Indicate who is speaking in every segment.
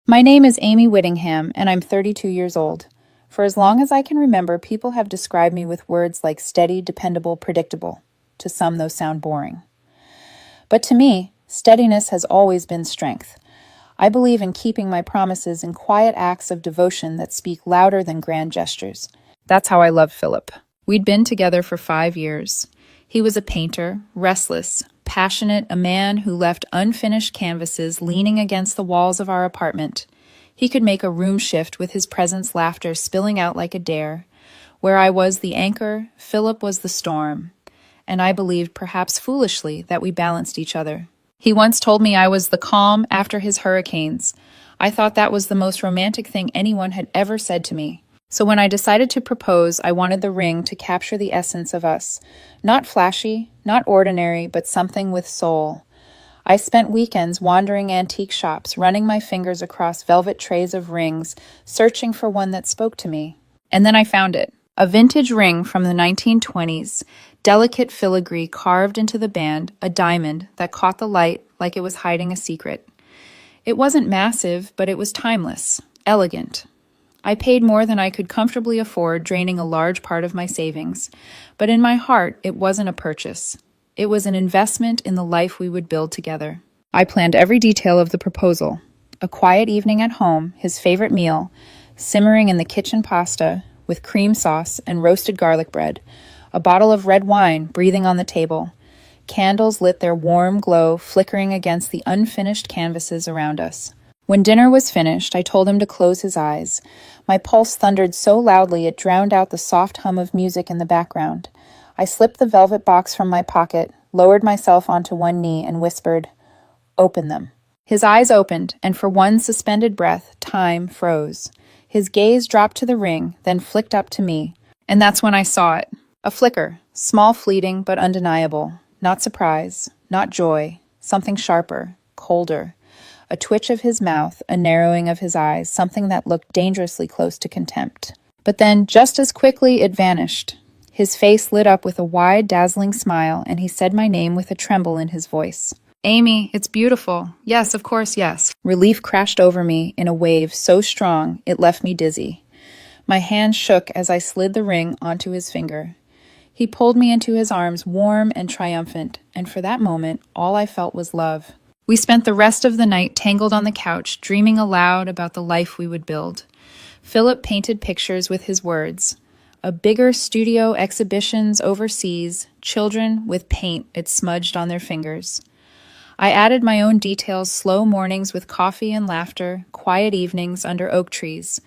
Speaker 1: My name is Amy Whittingham, and I'm 32 years old. For as long as I can remember, people have described me with words like steady, dependable, predictable. To some, those sound boring. But to me, steadiness has always been strength. I believe in keeping my promises in quiet acts of devotion that speak louder than grand gestures. That's how I love Philip. We'd been together for 5 years. He was a painter, restless, passionate, a man who left unfinished canvases leaning against the walls of our apartment. He could make a room shift with his presence, laughter spilling out like a dare. Where I was the anchor, Philip was the storm. And I believed, perhaps foolishly, that we balanced each other. He once told me I was the calm after his hurricanes. I thought that was the most romantic thing anyone had ever said to me. So when I decided to propose, I wanted the ring to capture the essence of us. Not flashy, not ordinary, but something with soul. I spent weekends wandering antique shops, running my fingers across velvet trays of rings, searching for one that spoke to me. And then I found it. A vintage ring from the 1920s, delicate filigree carved into the band, a diamond that caught the light like it was hiding a secret. It wasn't massive, but it was timeless, elegant. I paid more than I could comfortably afford, draining a large part of my savings. But in my heart, it wasn't a purchase. It was an investment in the life we would build together. I planned every detail of the proposal. A quiet evening at home, his favorite meal, simmering in the kitchen pasta with cream sauce and roasted garlic bread, a bottle of red wine breathing on the table. Candles lit their warm glow, flickering against the unfinished canvases around us. When dinner was finished, I told him to close his eyes. My pulse thundered so loudly it drowned out the soft hum of music in the background. I slipped the velvet box from my pocket, lowered myself onto one knee, and whispered, "Open them." His eyes opened, and for one suspended breath, time froze. His gaze dropped to the ring, then flicked up to me. And that's when I saw it. A flicker, small, fleeting, but undeniable. Not surprise, not joy, something sharper, colder. A twitch of his mouth, a narrowing of his eyes, something that looked dangerously close to contempt. But then, just as quickly, it vanished. His face lit up with a wide, dazzling smile, and he said my name with a tremble in his voice. "Amy, it's beautiful. Yes, of course, yes." Relief crashed over me in a wave so strong it left me dizzy. My hand shook as I slid the ring onto his finger. He pulled me into his arms, warm and triumphant, and for that moment, all I felt was love. We spent the rest of the night tangled on the couch, dreaming aloud about the life we would build. Philip painted pictures with his words. A bigger studio, exhibitions overseas, children with paint it smudged on their fingers. I added my own details, slow mornings with coffee and laughter, quiet evenings under oak trees,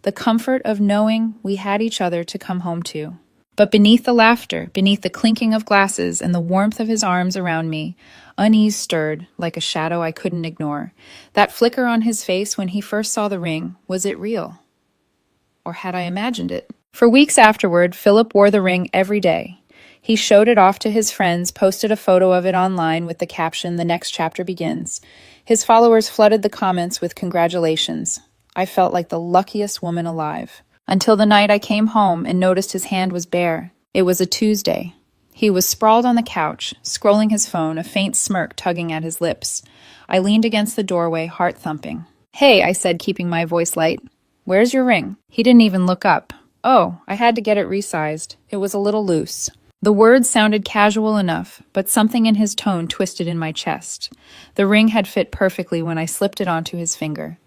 Speaker 1: the comfort of knowing we had each other to come home to. But beneath the laughter, beneath the clinking of glasses and the warmth of his arms around me, unease stirred like a shadow I couldn't ignore. That flicker on his face when he first saw the ring, was it real? Or had I imagined it? For weeks afterward, Philip wore the ring every day. He showed it off to his friends, posted a photo of it online with the caption, "The next chapter begins." His followers flooded the comments with congratulations. I felt like the luckiest woman alive. Until the night I came home and noticed his hand was bare. It was a Tuesday. He was sprawled on the couch, scrolling his phone, a faint smirk tugging at his lips. I leaned against the doorway, heart thumping. "Hey," I said, keeping my voice light. "Where's your ring?" He didn't even look up. "Oh, I had to get it resized. It was a little loose." The words sounded casual enough, but something in his tone twisted in my chest. The ring had fit perfectly when I slipped it onto his finger.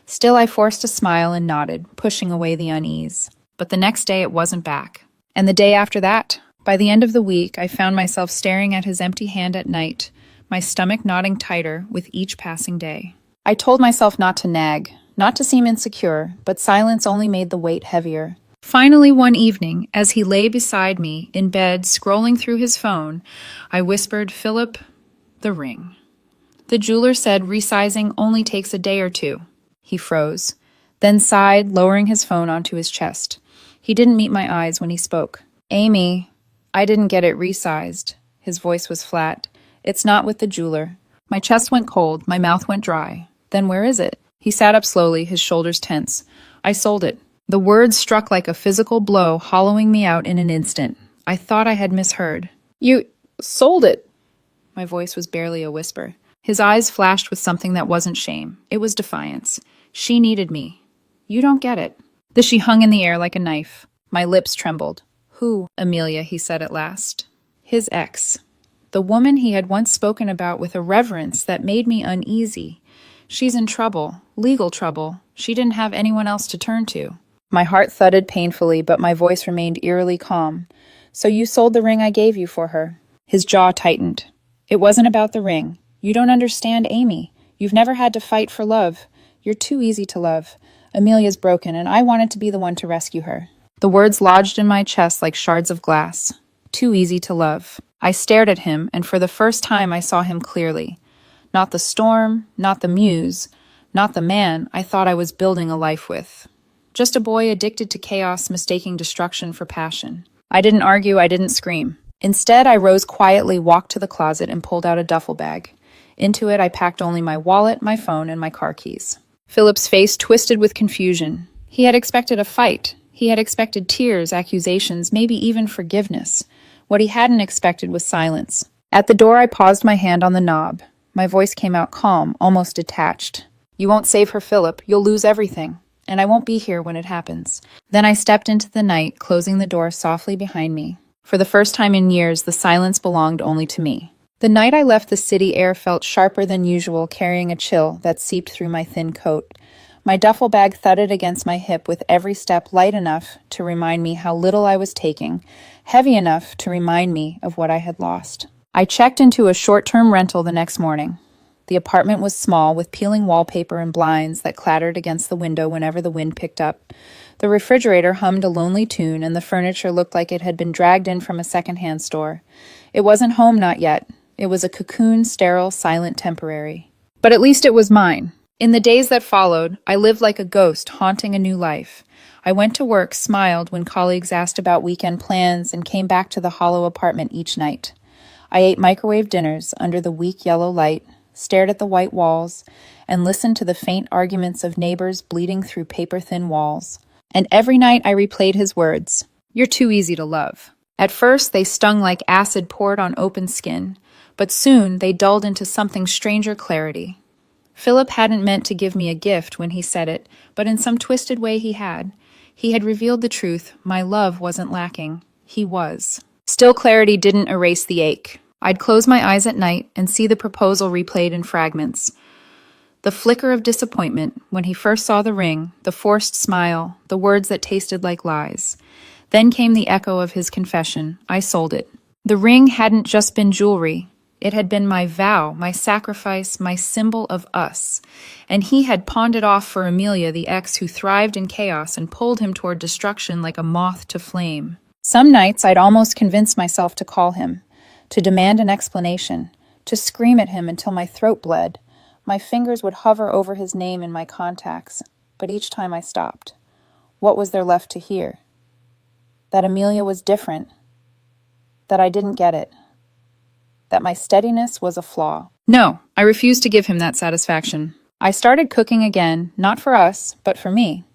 Speaker 1: Still, I forced a smile and nodded, pushing away the unease. But the next day it wasn't back. And the day after that. By the end of the week, I found myself staring at his empty hand at night, my stomach knotting tighter with each passing day. I told myself not to nag, not to seem insecure, but silence only made the weight heavier. Finally, one evening, as he lay beside me in bed scrolling through his phone, I whispered, "Philip, the ring." The jeweler said resizing only takes a day or two. He froze, then sighed, lowering his phone onto his chest. He didn't meet my eyes when he spoke. "Amy, I didn't get it resized." His voice was flat. "It's not with the jeweler." My chest went cold, my mouth went dry. "Then where is it?" He sat up slowly, his shoulders tense. "I sold it." The words struck like a physical blow, hollowing me out in an instant. I thought I had misheard. "You sold it?" My voice was barely a whisper. His eyes flashed with something that wasn't shame. It was defiance. She needed me. You don't get it. The she hung in the air like a knife. My lips trembled. Who, Amelia, he said at last. His ex. The woman he had once spoken about with a reverence that made me uneasy. She's in trouble, legal trouble. She didn't have anyone else to turn to. My heart thudded painfully, but my voice remained eerily calm. So you sold the ring I gave you for her? His jaw tightened. It wasn't about the ring. You don't understand Amy. You've never had to fight for love. You're too easy to love. Amelia's broken, and I wanted to be the one to rescue her. The words lodged in my chest like shards of glass. Too easy to love. I stared at him, and for the first time I saw him clearly. Not the storm, not the muse, not the man I thought I was building a life with. Just a boy addicted to chaos, mistaking destruction for passion. I didn't argue, I didn't scream. Instead, I rose quietly, walked to the closet, and pulled out a duffel bag. Into it, I packed only my wallet, my phone, and my car keys. Philip's face twisted with confusion. He had expected a fight. He had expected tears, accusations, maybe even forgiveness. What he hadn't expected was silence. At the door, I paused my hand on the knob. My voice came out calm, almost detached. You won't save her, Philip. You'll lose everything. And I won't be here when it happens. Then I stepped into the night, closing the door softly behind me. For the first time in years, the silence belonged only to me. The night I left, the city air felt sharper than usual, carrying a chill that seeped through my thin coat. My duffel bag thudded against my hip with every step, light enough to remind me how little I was taking, heavy enough to remind me of what I had lost. I checked into a short-term rental the next morning. The apartment was small, with peeling wallpaper and blinds that clattered against the window whenever the wind picked up. The refrigerator hummed a lonely tune, and the furniture looked like it had been dragged in from a second-hand store. It wasn't home, not yet. It was a cocoon, sterile, silent temporary. But at least it was mine. In the days that followed, I lived like a ghost, haunting a new life. I went to work, smiled when colleagues asked about weekend plans, and came back to the hollow apartment each night. I ate microwave dinners under the weak yellow light, stared at the white walls, and listened to the faint arguments of neighbors bleeding through paper-thin walls. And every night I replayed his words, "You're too easy to love." At first, they stung like acid poured on open skin, but soon they dulled into something stranger clarity. Philip hadn't meant to give me a gift when he said it, but in some twisted way he had. He had revealed the truth. My love wasn't lacking. He was. Still, clarity didn't erase the ache. I'd close my eyes at night and see the proposal replayed in fragments. The flicker of disappointment when he first saw the ring, the forced smile, the words that tasted like lies. Then came the echo of his confession. I sold it. The ring hadn't just been jewelry. It had been my vow, my sacrifice, my symbol of us. And he had pawned it off for Amelia, the ex who thrived in chaos and pulled him toward destruction like a moth to flame. Some nights I'd almost convince myself to call him, to demand an explanation, to scream at him until my throat bled. My fingers would hover over his name in my contacts, but each time I stopped. What was there left to hear? That Amelia was different, that I didn't get it, that my steadiness was a flaw. No, I refused to give him that satisfaction. I started cooking again, not for us, but for me.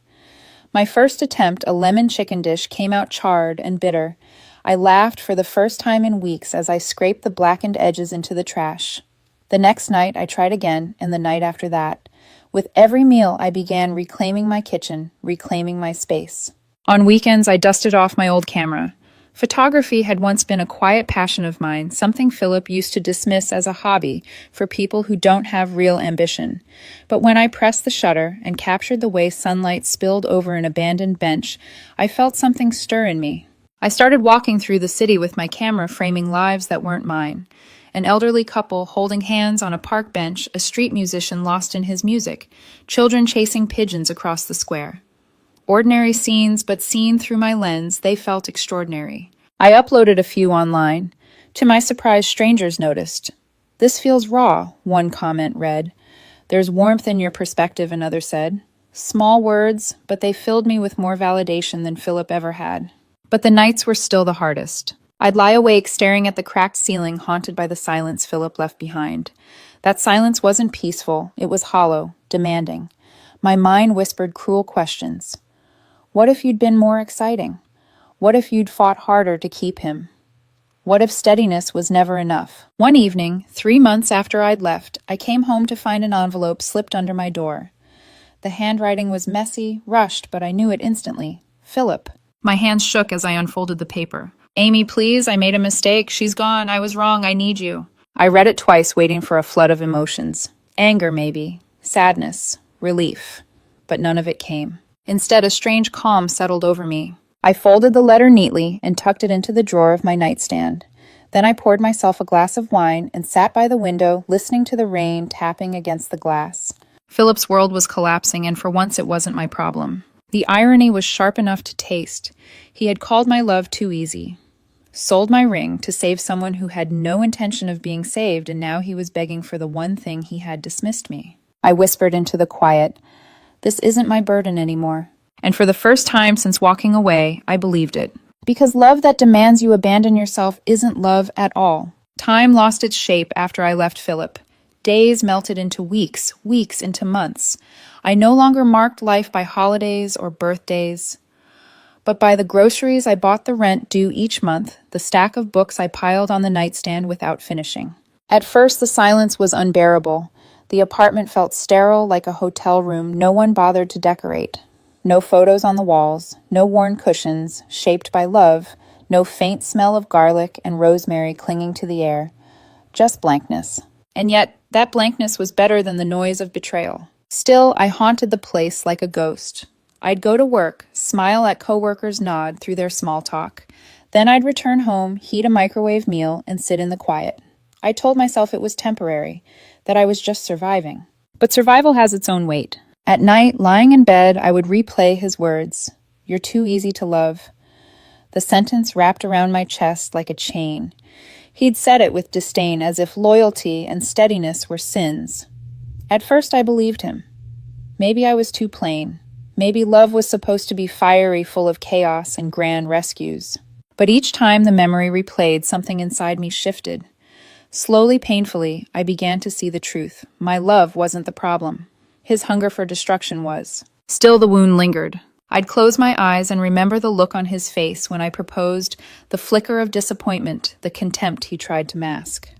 Speaker 1: My first attempt, a lemon chicken dish, came out charred and bitter. I laughed for the first time in weeks as I scraped the blackened edges into the trash. The next night, I tried again, and the night after that. With every meal, I began reclaiming my kitchen, reclaiming my space. On weekends, I dusted off my old camera. Photography had once been a quiet passion of mine, something Philip used to dismiss as a hobby for people who don't have real ambition. But when I pressed the shutter and captured the way sunlight spilled over an abandoned bench, I felt something stir in me. I started walking through the city with my camera, framing lives that weren't mine. An elderly couple holding hands on a park bench, a street musician lost in his music, children chasing pigeons across the square. Ordinary scenes, but seen through my lens, they felt extraordinary. I uploaded a few online. To my surprise, strangers noticed. "This feels raw," one comment read. "There's warmth in your perspective," another said. Small words, but they filled me with more validation than Philip ever had. But the nights were still the hardest. I'd lie awake staring at the cracked ceiling, haunted by the silence Philip left behind. That silence wasn't peaceful, it was hollow, demanding. My mind whispered cruel questions. What if you'd been more exciting? What if you'd fought harder to keep him? What if steadiness was never enough? One evening, 3 months after I'd left, I came home to find an envelope slipped under my door. The handwriting was messy, rushed, but I knew it instantly. Philip. My hands shook as I unfolded the paper. Amy, please, I made a mistake. She's gone. I was wrong. I need you. I read it twice, waiting for a flood of emotions. Anger, maybe. Sadness. Relief. But none of it came. Instead, a strange calm settled over me. I folded the letter neatly and tucked it into the drawer of my nightstand. Then I poured myself a glass of wine and sat by the window, listening to the rain tapping against the glass. Philip's world was collapsing, and for once it wasn't my problem. The irony was sharp enough to taste. He had called my love too easy. Sold my ring to save someone who had no intention of being saved, and now he was begging for the one thing he had dismissed me. I whispered into the quiet, "This isn't my burden anymore." And for the first time since walking away, I believed it. Because love that demands you abandon yourself isn't love at all. Time lost its shape after I left Philip. Days melted into weeks, weeks into months. I no longer marked life by holidays or birthdays, but by the groceries I bought, the rent due each month, the stack of books I piled on the nightstand without finishing. At first, the silence was unbearable. The apartment felt sterile, like a hotel room no one bothered to decorate. No photos on the walls, no worn cushions, shaped by love, no faint smell of garlic and rosemary clinging to the air. Just blankness. And yet, that blankness was better than the noise of betrayal. Still, I haunted the place like a ghost. I'd go to work, smile at coworkers, nod through their small talk. Then I'd return home, heat a microwave meal, and sit in the quiet. I told myself it was temporary, that I was just surviving. But survival has its own weight. At night, lying in bed, I would replay his words, "You're too easy to love." The sentence wrapped around my chest like a chain. He'd said it with disdain, as if loyalty and steadiness were sins. At first, I believed him. Maybe I was too plain. Maybe love was supposed to be fiery, full of chaos and grand rescues. But each time the memory replayed, something inside me shifted. Slowly, painfully, I began to see the truth. My love wasn't the problem. His hunger for destruction was. Still, the wound lingered. I'd close my eyes and remember the look on his face when I proposed, the flicker of disappointment, the contempt he tried to mask.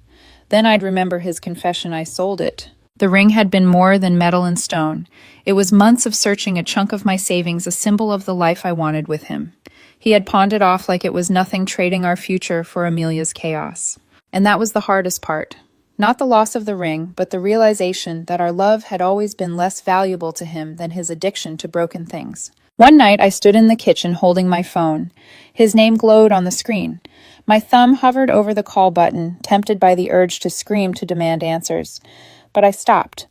Speaker 1: Then I'd remember his confession I sold it. The ring had been more than metal and stone. It was months of searching, a chunk of my savings, a symbol of the life I wanted with him. He had pawned it off like it was nothing, trading our future for Amelia's chaos. And that was the hardest part. Not the loss of the ring, but the realization that our love had always been less valuable to him than his addiction to broken things. One night, I stood in the kitchen holding my phone. His name glowed on the screen. My thumb hovered over the call button, tempted by the urge to scream to demand answers. But I stopped.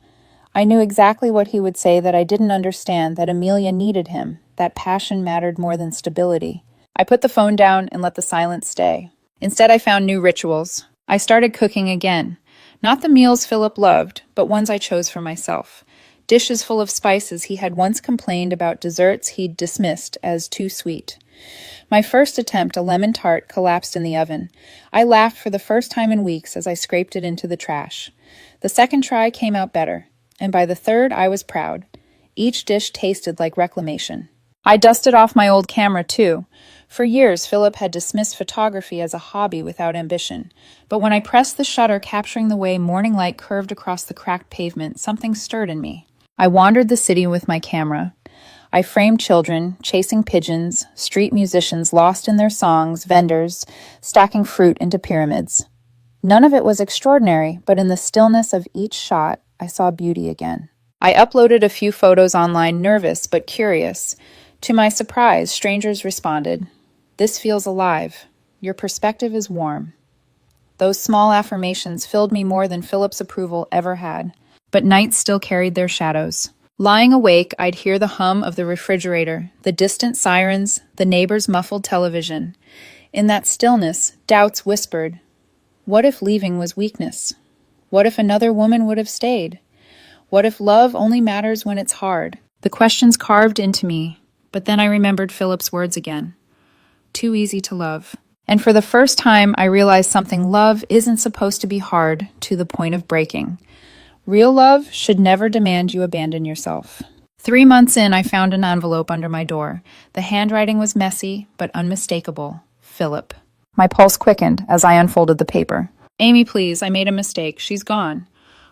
Speaker 1: I knew exactly what he would say, that I didn't understand, that Amelia needed him, that passion mattered more than stability. I put the phone down and let the silence stay. Instead, I found new rituals. I started cooking again. Not the meals Philip loved, but ones I chose for myself. Dishes full of spices he had once complained about, desserts he'd dismissed as too sweet. My first attempt, a lemon tart, collapsed in the oven. I laughed for the first time in weeks as I scraped it into the trash. The second try came out better, and by the third I was proud. Each dish tasted like reclamation. I dusted off my old camera, too. For years, Philip had dismissed photography as a hobby without ambition. But when I pressed the shutter, capturing the way morning light curved across the cracked pavement, something stirred in me. I wandered the city with my camera. I framed children, chasing pigeons, street musicians lost in their songs, vendors, stacking fruit into pyramids. None of it was extraordinary, but in the stillness of each shot, I saw beauty again. I uploaded a few photos online, nervous but curious. To my surprise, strangers responded, "This feels alive. Your perspective is warm." Those small affirmations filled me more than Philip's approval ever had. But nights still carried their shadows. Lying awake, I'd hear the hum of the refrigerator, the distant sirens, the neighbor's muffled television. In that stillness, doubts whispered, what if leaving was weakness? What if another woman would have stayed? What if love only matters when it's hard? The questions carved into me, but then I remembered Philip's words again. Too easy to love. And for the first time, I realized something: love isn't supposed to be hard to the point of breaking. Real love should never demand you abandon yourself. 3 months in, I found an envelope under my door. The handwriting was messy, but unmistakable. Philip. My pulse quickened as I unfolded the paper. Amy, please, I made a mistake. She's gone.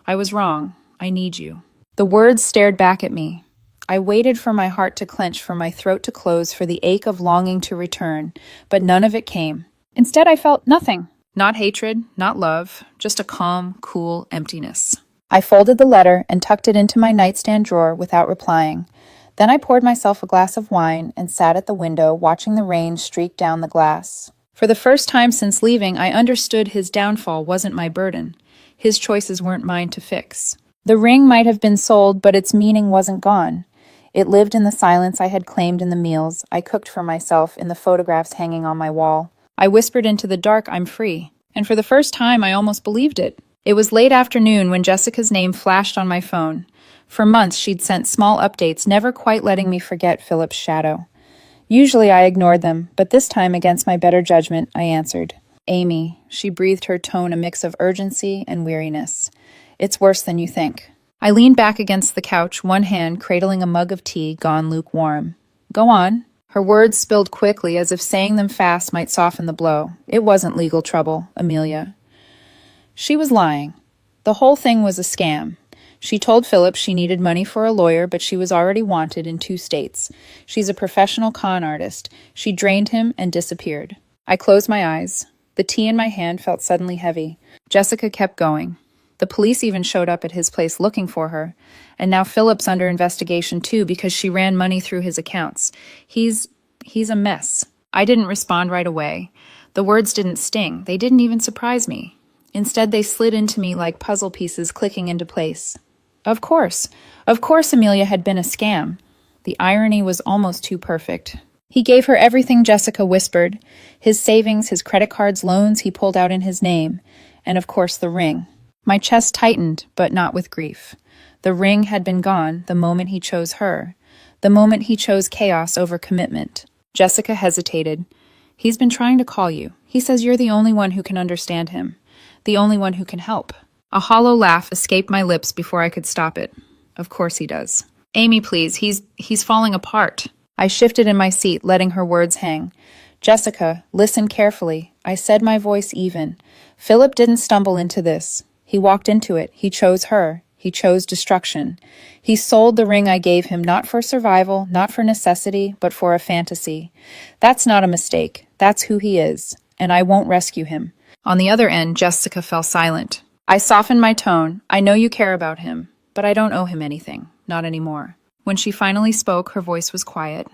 Speaker 1: I was wrong. I need you. The words stared back at me. I waited for my heart to clench, for my throat to close, for the ache of longing to return, but none of it came. Instead, I felt nothing. Not hatred, not love, just a calm, cool emptiness. I folded the letter and tucked it into my nightstand drawer without replying. Then I poured myself a glass of wine and sat at the window, watching the rain streak down the glass. For the first time since leaving, I understood his downfall wasn't my burden. His choices weren't mine to fix. The ring might have been sold, but its meaning wasn't gone. It lived in the silence I had claimed in the meals I cooked for myself, in the photographs hanging on my wall. I whispered into the dark, I'm free. And for the first time, I almost believed it. It was late afternoon when Jessica's name flashed on my phone. For months, she'd sent small updates, never quite letting me forget Philip's shadow. Usually I ignored them, but this time, against my better judgment, I answered. Amy, she breathed, her tone a mix of urgency and weariness. It's worse than you think. I leaned back against the couch, one hand cradling a mug of tea gone lukewarm. Go on. Her words spilled quickly, as if saying them fast might soften the blow. It wasn't legal trouble, Amelia. She was lying. The whole thing was a scam. She told Philip she needed money for a lawyer, but she was already wanted in 2 states. She's a professional con artist. She drained him and disappeared. I closed my eyes. The tea in my hand felt suddenly heavy. Jessica kept going. The police even showed up at his place looking for her. And now Philip's under investigation too, because she ran money through his accounts. He's a mess. I didn't respond right away. The words didn't sting. They didn't even surprise me. Instead, they slid into me like puzzle pieces clicking into place. Of course. Of course Amelia had been a scam. The irony was almost too perfect. He gave her everything, Jessica whispered. His savings, his credit cards, loans he pulled out in his name. And of course the ring. My chest tightened, but not with grief. The ring had been gone the moment he chose her. The moment he chose chaos over commitment. Jessica hesitated. He's been trying to call you. He says you're the only one who can understand him. The only one who can help. A hollow laugh escaped my lips before I could stop it. Of course he does. Amy, please, he's falling apart. I shifted in my seat, letting her words hang. Jessica, listen carefully. I said, my voice even. Philip didn't stumble into this. He walked into it. He chose her. He chose destruction. He sold the ring I gave him, not for survival, not for necessity, but for a fantasy. That's not a mistake. That's who he is. And I won't rescue him. On the other end, Jessica fell silent. I softened my tone. I know you care about him, but I don't owe him anything. Not anymore. When she finally spoke, her voice was quiet.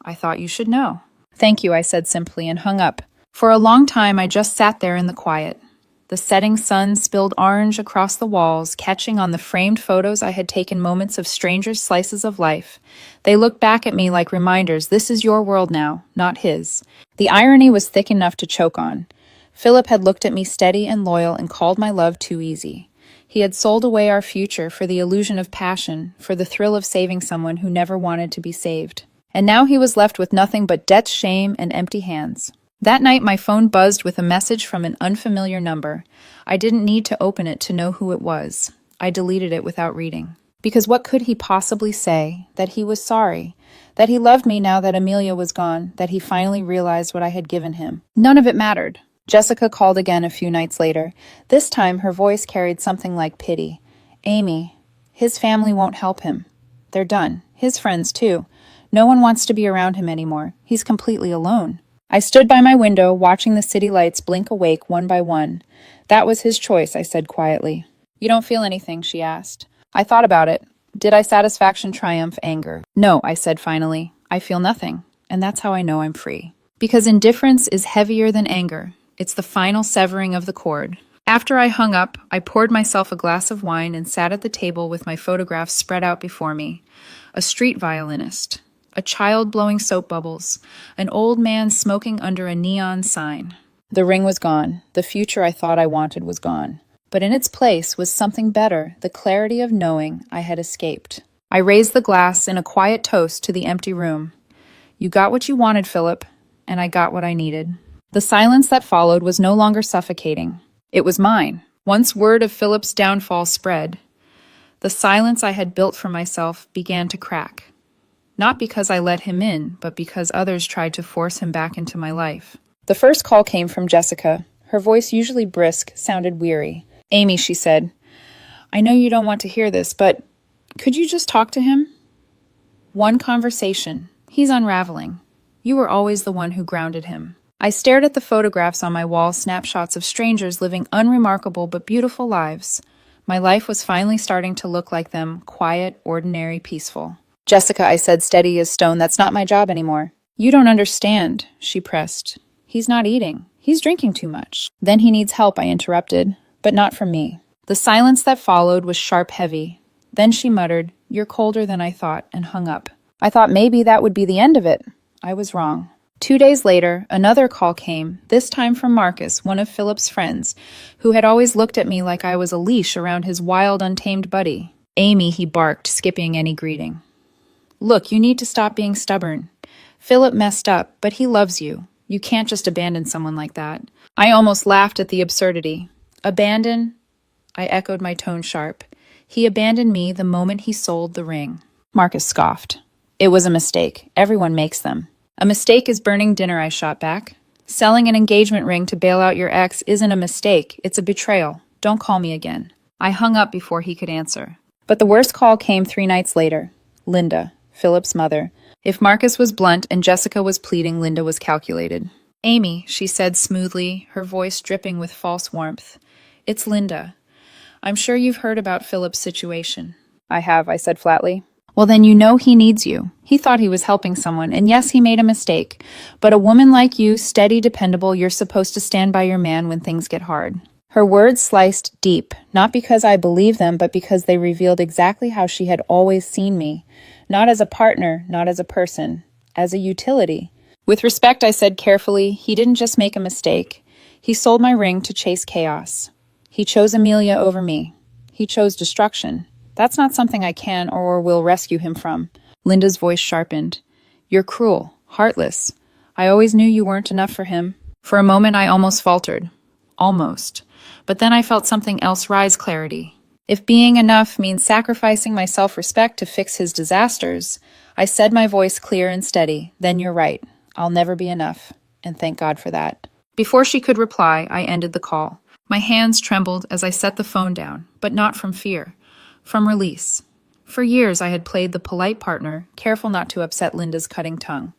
Speaker 1: I thought you should know. Thank you, I said simply, and hung up. For a long time, I just sat there in the quiet. The setting sun spilled orange across the walls, catching on the framed photos I had taken, moments of strangers' slices of life. They looked back at me like reminders. This is your world now, not his. The irony was thick enough to choke on. Philip had looked at me steady and loyal and called my love too easy. He had sold away our future for the illusion of passion, for the thrill of saving someone who never wanted to be saved. And now he was left with nothing but debt, shame, and empty hands. That night, my phone buzzed with a message from an unfamiliar number. I didn't need to open it to know who it was. I deleted it without reading. Because what could he possibly say? That he was sorry. That he loved me now that Amelia was gone. That he finally realized what I had given him. None of it mattered. Jessica called again a few nights later. This time, her voice carried something like pity. Amy, his family won't help him. They're done. His friends, too. No one wants to be around him anymore. He's completely alone. I stood by my window, watching the city lights blink awake one by one. That was his choice, I said quietly. You don't feel anything, she asked. I thought about it. Did I satisfaction triumph anger? No, I said finally. I feel nothing. And that's how I know I'm free. Because indifference is heavier than anger. It's the final severing of the cord. After I hung up, I poured myself a glass of wine and sat at the table with my photographs spread out before me. A street violinist. A child blowing soap bubbles. An old man smoking under a neon sign. The ring was gone. The future I thought I wanted was gone. But in its place was something better, the clarity of knowing I had escaped. I raised the glass in a quiet toast to the empty room. You got what you wanted, Philip, and I got what I needed. The silence that followed was no longer suffocating. It was mine. Once word of Philip's downfall spread, the silence I had built for myself began to crack. Not because I let him in, but because others tried to force him back into my life. The first call came from Jessica. Her voice, usually brisk, sounded weary. "Amy," she said, "I know you don't want to hear this, but could you just talk to him? One conversation. He's unraveling. You were always the one who grounded him." I stared at the photographs on my wall, snapshots of strangers living unremarkable but beautiful lives. My life was finally starting to look like them, quiet, ordinary, peaceful. "Jessica," I said, steady as stone, "that's not my job anymore." "You don't understand," she pressed. "He's not eating. He's drinking too much." "Then he needs help," I interrupted, "but not from me." The silence that followed was sharp, heavy. Then she muttered, "You're colder than I thought," and hung up. I thought maybe that would be the end of it. I was wrong. 2 days later, another call came, this time from Marcus, one of Philip's friends, who had always looked at me like I was a leash around his wild, untamed buddy. "Amy," he barked, skipping any greeting. "Look, you need to stop being stubborn. Philip messed up, but he loves you. You can't just abandon someone like that." I almost laughed at the absurdity. "Abandon?" I echoed, my tone sharp. "He abandoned me the moment he sold the ring." Marcus scoffed. "It was a mistake. Everyone makes them." "A mistake is burning dinner," I shot back. "Selling an engagement ring to bail out your ex isn't a mistake. It's a betrayal. Don't call me again." I hung up before he could answer. But the worst call came 3 nights later. Linda, Philip's mother. If Marcus was blunt and Jessica was pleading, Linda was calculated. "Amy," she said smoothly, her voice dripping with false warmth. "It's Linda. I'm sure you've heard about Philip's situation." "I have," I said flatly. "Well, then you know he needs you. He thought he was helping someone, and yes, he made a mistake. But a woman like you, steady, dependable, you're supposed to stand by your man when things get hard." Her words sliced deep, not because I believed them, but because they revealed exactly how she had always seen me. Not as a partner, not as a person, as a utility. With respect, I said carefully, he didn't just make a mistake. He sold my ring to chase chaos. He chose Amelia over me. He chose destruction. That's not something I can or will rescue him from. Linda's voice sharpened. "You're cruel, heartless. I always knew you weren't enough for him." For a moment, I almost faltered. Almost. But then I felt something else rise, clarity. If being enough means sacrificing my self-respect to fix his disasters, I said, my voice clear and steady, "Then you're right. I'll never be enough. And thank God for that." Before she could reply, I ended the call. My hands trembled as I set the phone down, but not from fear. From release. For years I had played the polite partner, careful not to upset Linda's cutting tongue.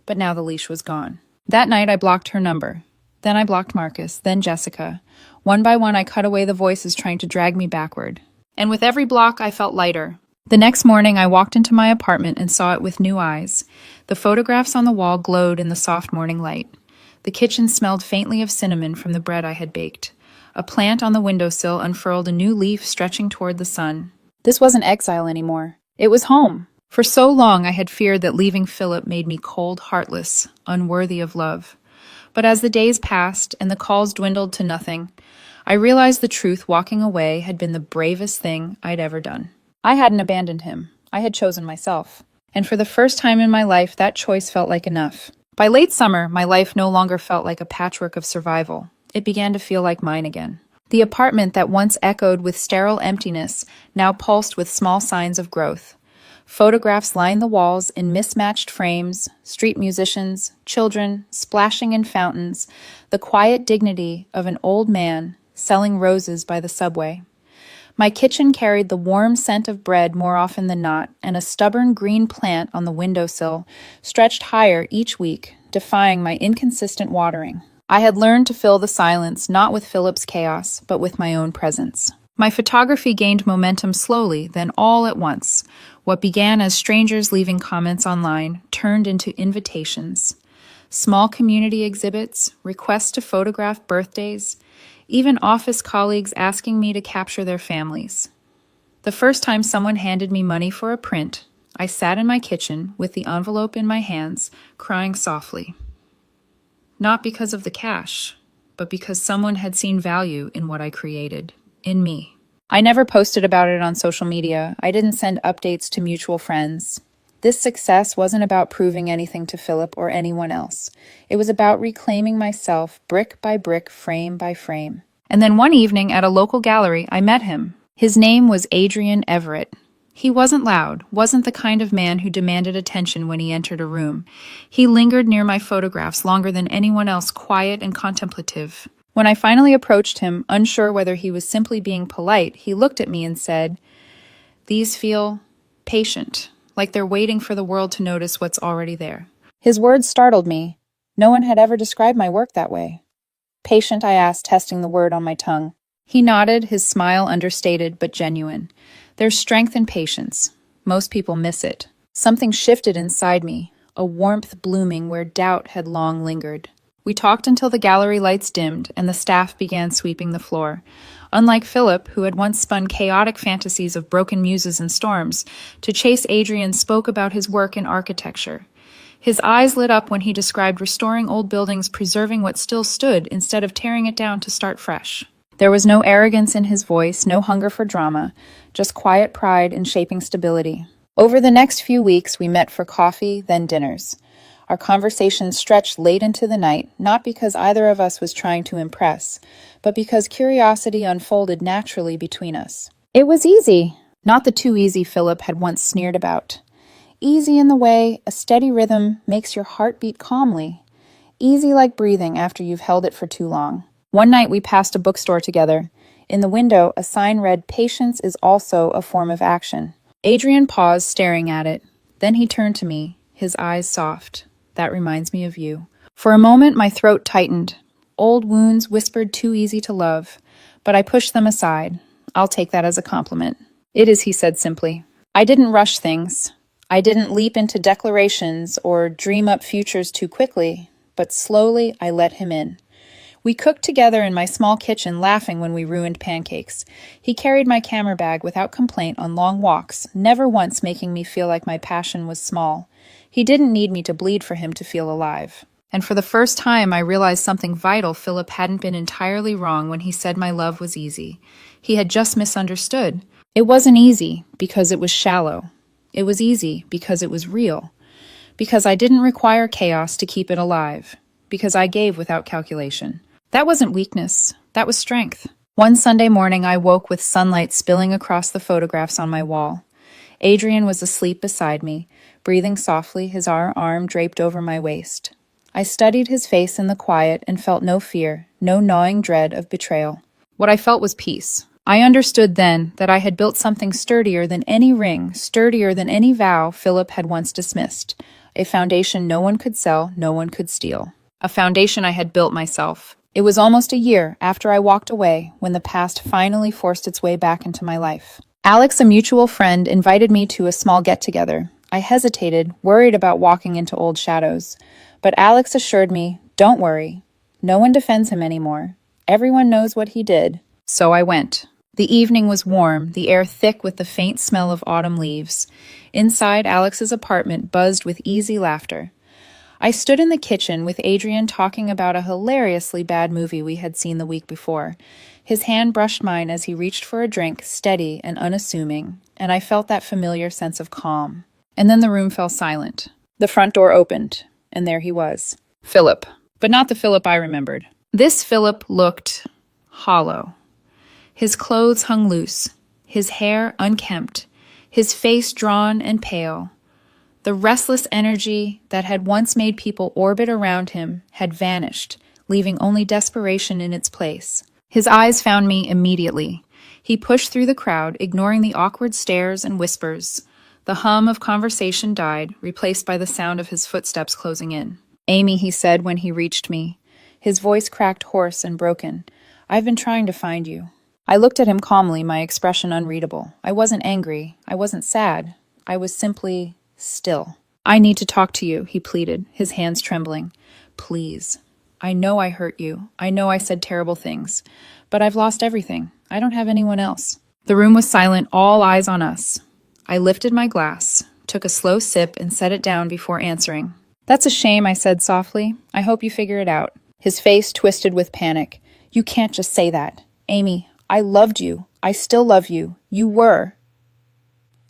Speaker 1: But now the leash was gone. That night I blocked her number. Then I blocked Marcus, then Jessica. One by one I cut away the voices trying to drag me backward. And with every block I felt lighter. The next morning I walked into my apartment and saw it with new eyes. The photographs on the wall glowed in the soft morning light. The kitchen smelled faintly of cinnamon from the bread I had baked. A plant on the windowsill unfurled a new leaf stretching toward the sun. This wasn't exile anymore. It was home. For so long I had feared that leaving Philip made me cold, heartless, unworthy of love. But as the days passed and the calls dwindled to nothing, I realized the truth. Walking away had been the bravest thing I'd ever done. I hadn't abandoned him. I had chosen myself. And for the first time in my life, that choice felt like enough. By late summer, my life no longer felt like a patchwork of survival. It began to feel like mine again. The apartment that once echoed with sterile emptiness now pulsed with small signs of growth. Photographs lined the walls in mismatched frames, street musicians, children, splashing in fountains, the quiet dignity of an old man selling roses by the subway. My kitchen carried the warm scent of bread more often than not, and a stubborn green plant on the windowsill stretched higher each week, defying my inconsistent watering. I had learned to fill the silence not with Philip's chaos, but with my own presence. My photography gained momentum slowly, then all at once. What began as strangers leaving comments online turned into invitations. Small community exhibits, requests to photograph birthdays, even office colleagues asking me to capture their families. The first time someone handed me money for a print, I sat in my kitchen with the envelope in my hands, crying softly. Not because of the cash, but because someone had seen value in what I created, in me. I never posted about it on social media. I didn't send updates to mutual friends. This success wasn't about proving anything to Philip or anyone else. It was about reclaiming myself brick by brick, frame by frame. And then one evening at a local gallery, I met him. His name was Adrian Everett. He wasn't loud, wasn't the kind of man who demanded attention when he entered a room. He lingered near my photographs longer than anyone else, quiet and contemplative. When I finally approached him, unsure whether he was simply being polite, he looked at me and said, "These feel patient, like they're waiting for the world to notice what's already there." His words startled me. No one had ever described my work that way. "Patient?" I asked, testing the word on my tongue. He nodded, his smile understated but genuine. "There's strength in patience. Most people miss it." Something shifted inside me, a warmth blooming where doubt had long lingered. We talked until the gallery lights dimmed and the staff began sweeping the floor. Unlike Philip, who had once spun chaotic fantasies of broken muses and storms, to chase Adrian spoke about his work in architecture. His eyes lit up when he described restoring old buildings, preserving what still stood instead of tearing it down to start fresh. There was no arrogance in his voice, no hunger for drama, just quiet pride in shaping stability. Over the next few weeks, we met for coffee, then dinners. Our conversations stretched late into the night, not because either of us was trying to impress, but because curiosity unfolded naturally between us. It was easy, not the too easy Philip had once sneered about. Easy in the way a steady rhythm makes your heart beat calmly. Easy like breathing after you've held it for too long. One night we passed a bookstore together. In the window, a sign read, "Patience is also a form of action." Adrian paused, staring at it. Then he turned to me, his eyes soft. "That reminds me of you." For a moment, my throat tightened. Old wounds whispered too easy to love, but I pushed them aside. "I'll take that as a compliment." "It is," he said simply. I didn't rush things. I didn't leap into declarations or dream up futures too quickly, but slowly I let him in. We cooked together in my small kitchen, laughing when we ruined pancakes. He carried my camera bag without complaint on long walks, never once making me feel like my passion was small. He didn't need me to bleed for him to feel alive. And for the first time, I realized something vital. Philip hadn't been entirely wrong when he said my love was easy. He had just misunderstood. It wasn't easy because it was shallow. It was easy because it was real. Because I didn't require chaos to keep it alive. Because I gave without calculation. That wasn't weakness. That was strength. One Sunday morning, I woke with sunlight spilling across the photographs on my wall. Adrian was asleep beside me, breathing softly, his arm draped over my waist. I studied his face in the quiet and felt no fear, no gnawing dread of betrayal. What I felt was peace. I understood then that I had built something sturdier than any ring, sturdier than any vow Philip had once dismissed. A foundation no one could sell, no one could steal. A foundation I had built myself. It was almost a year after I walked away when the past finally forced its way back into my life. Alex, a mutual friend, invited me to a small get-together. I hesitated, worried about walking into old shadows. But Alex assured me, "Don't worry. No one defends him anymore. Everyone knows what he did." So I went. The evening was warm, the air thick with the faint smell of autumn leaves. Inside, Alex's apartment buzzed with easy laughter. I stood in the kitchen with Adrian talking about a hilariously bad movie we had seen the week before. His hand brushed mine as he reached for a drink, steady and unassuming, and I felt that familiar sense of calm. And then the room fell silent. The front door opened, and there he was. Philip. But not the Philip I remembered. This Philip looked hollow. His clothes hung loose, his hair unkempt, his face drawn and pale. The restless energy that had once made people orbit around him had vanished, leaving only desperation in its place. His eyes found me immediately. He pushed through the crowd, ignoring the awkward stares and whispers. The hum of conversation died, replaced by the sound of his footsteps closing in. "Amy," he said when he reached me. His voice cracked hoarse and broken. "I've been trying to find you." I looked at him calmly, my expression unreadable. I wasn't angry. I wasn't sad. I was simply still. "I need to talk to you," he pleaded, his hands trembling. "Please. I know I hurt you. I know I said terrible things. But I've lost everything. I don't have anyone else." The room was silent, all eyes on us. I lifted my glass, took a slow sip, and set it down before answering. "That's a shame," I said softly. "I hope you figure it out." His face twisted with panic. "You can't just say that. Amy, I loved you. I still love you. You were."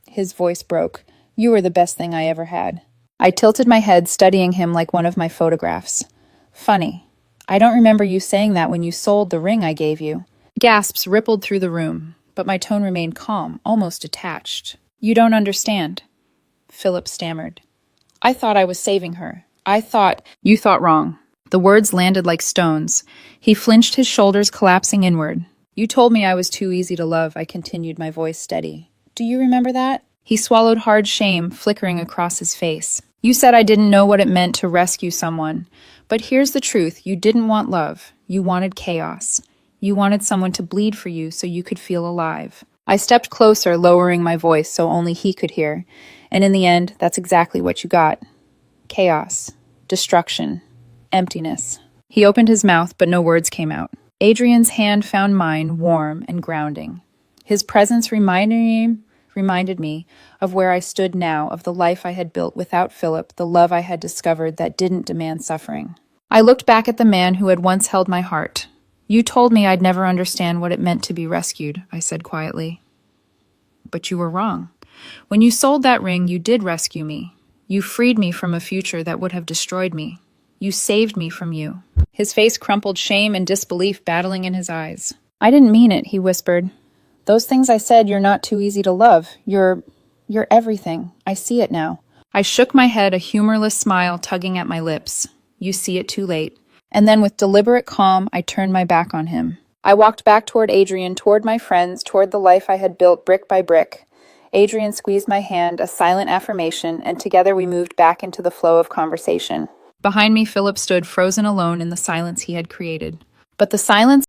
Speaker 1: His voice broke. "You were the best thing I ever had." I tilted my head, studying him like one of my photographs. "Funny. I don't remember you saying that when you sold the ring I gave you." Gasps rippled through the room, but my tone remained calm, almost detached. You don't understand, Philip stammered. I thought I was saving her. You thought wrong. The words landed like stones. He flinched, his shoulders collapsing inward. You told me I was too easy to love, I continued, my voice steady. Do you remember that? He swallowed, hard shame flickering across his face. You said I didn't know what it meant to rescue someone. But here's the truth, you didn't want love. You wanted chaos. You wanted someone to bleed for you so you could feel alive. I stepped closer, lowering my voice so only he could hear. And in the end, that's exactly what you got. Chaos. Destruction. Emptiness. He opened his mouth, but no words came out. Adrian's hand found mine, warm and grounding. His presence reminded me of where I stood now, of the life I had built without Philip, the love I had discovered that didn't demand suffering. I looked back at the man who had once held my heart. You told me I'd never understand what it meant to be rescued, I said quietly. But you were wrong. When you sold that ring, you did rescue me. You freed me from a future that would have destroyed me. You saved me from you. His face crumpled, shame and disbelief battling in his eyes. I didn't mean it, he whispered. Those things I said, you're not too easy to love. You're everything. I see it now. I shook my head, a humorless smile tugging at my lips. You see it too late. And then with deliberate calm, I turned my back on him. I walked back toward Adrian, toward my friends, toward the life I had built brick by brick. Adrian squeezed my hand, a silent affirmation, and together we moved back into the flow of conversation. Behind me, Philip stood frozen alone in the silence he had created. But the silence